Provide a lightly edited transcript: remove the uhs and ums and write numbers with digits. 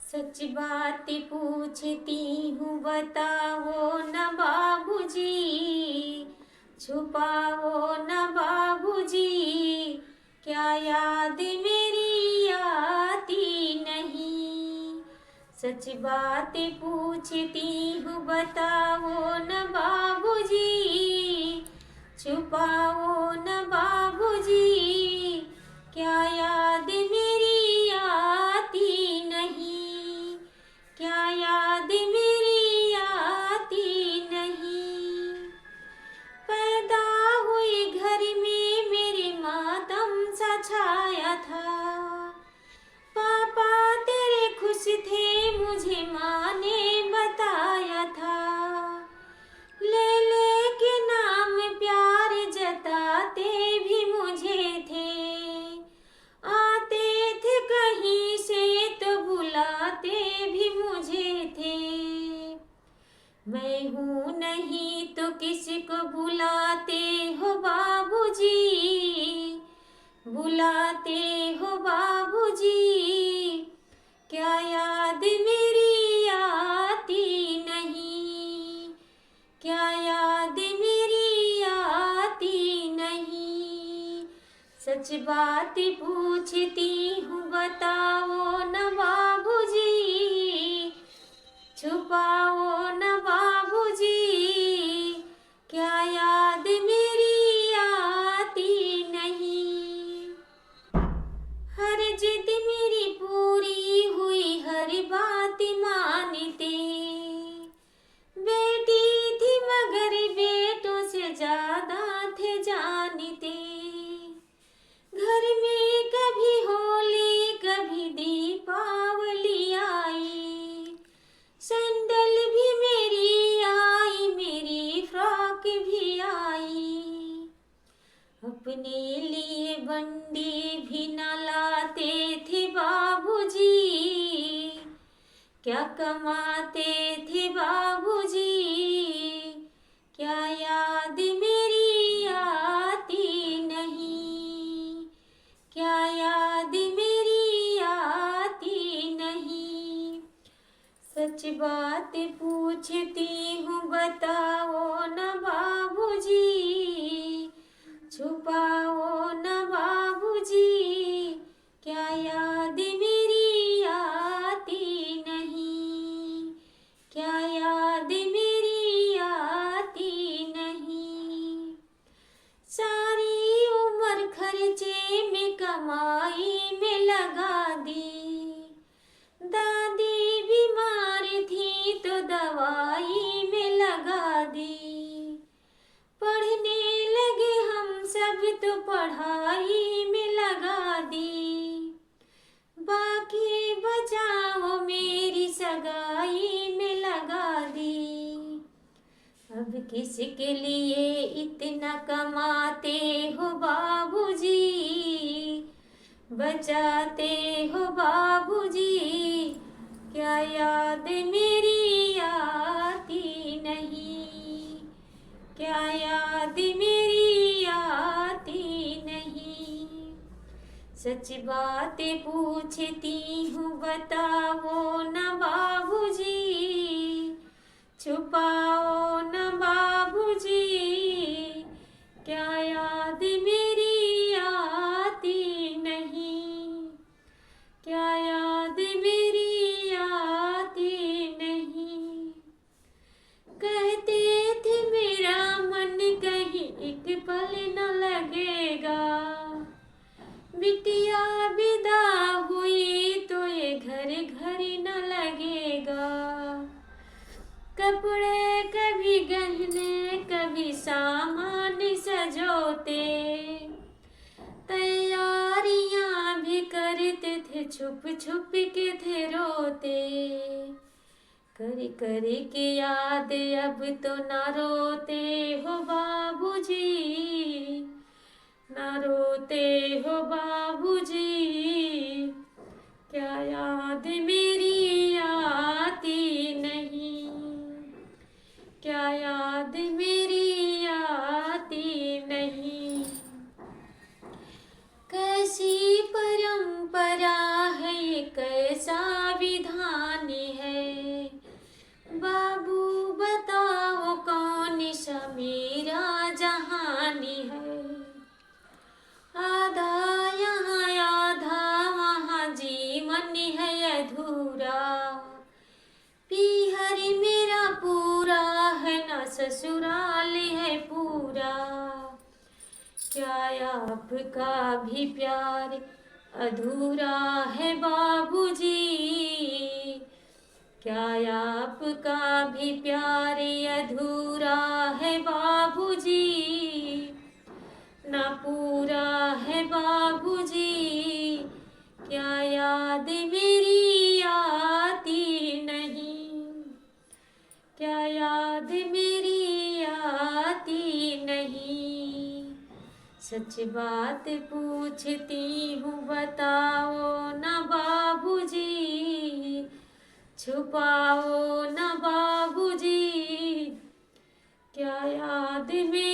सच बात पूछती हूँ बताओ न बाबूजी, छुपाओ न बाबूजी, क्या याद मेरी आती नहीं। सच बात पूछती हूँ बताओ न बाबूजी, छुपाओ न बाबूजी, क्या याद मेरी आती नहीं, क्या याद मेरी आती नहीं। पैदा हुई घर में मेरे मातम सा छाया था, पापा तेरे खुश थे मुझे माँ ने बताया था। ले ले के नाम प्यार जताते भी मुझे थे, आते थे कहीं से तो बुलाते भी मुझे थे। मैं हूँ नहीं तो किसको बुलाते हो बाबूजी, बुलाते हो बाबूजी, क्या याद मेरी आती नहीं, क्या याद मेरी आती नहीं। सच बात पूछती हूँ बताओ न बाबूजी, छुपाओ न बाबूजी, क्या याद मेरी आती नहीं। हर जिद मेरी पूरी हुई हर बात मानते, बेटी थी मगर बेटों से ज्यादा थे जानते। घर में कभी होली कभी दीपावली आई, सैंडल भी मेरी आई मेरी फ्रॉक भी आई। अपने लिए बंडी भी न लाते थे बाबूजी, क्या कमाते थे बाबूजी, क्या याद मेरी आती नहीं, क्या याद मेरी आती नहीं। सच बात पूछती हूँ बताओ न बाबूजी, छुपाओ न बाबूजी, क्या याद मेरी आती नहीं, क्या याद मेरी आती नहीं। सारी उम्र खर्चे में कमाई में लगा दी, दादी बीमार थी तो दवाई में लगा दी। पढ़ने लगे हम सब तो पढ़ाई में लगा दी, बाकी बचाओ मेरी सगाई में लगा दी। अब किसके लिए इतना कमाते हो बाबूजी, बचाते हो बाबूजी, क्या याद मेरी आती नहीं, क्या याद मेरी आती नहीं। सच बात पूछती हूँ बताओ न बाबूजी, छुपाओ न बाबूजी, क्या याद मेरी आती नहीं, क्या याद मेरी आती नहीं। कहते थे मेरा मन कहीं एक पल न लगेगा, बिटिया विदा हुई तो ये घर घर न लगेगा। कपड़े कभी गहने कभी सामान सजोते, तैयारियां भी करते थे छुप छुप के थे रोते। कर कर के याद अब तो ना रोते हो बाबूजी, ना रोते हो बाबूजी, क्या याद मेरी आती नहीं, क्या याद मेरी आती नहीं। कैसी परंपरा है कैसा विधान अधूरा। पीहर मेरा पूरा है ना ससुराल है पूरा। क्या आपका भी प्यार अधूरा है बाबूजी। क्या आपका भी प्यार अधूरा है बाबूजी। ना पूरा है बाबूजी। क्या याद मेरी आती नहीं। क्या याद मेरी आती नहीं। सच बात पूछती हूँ बताओ ना बाबूजी। छुपाओ ना बाबूजी। क्या याद में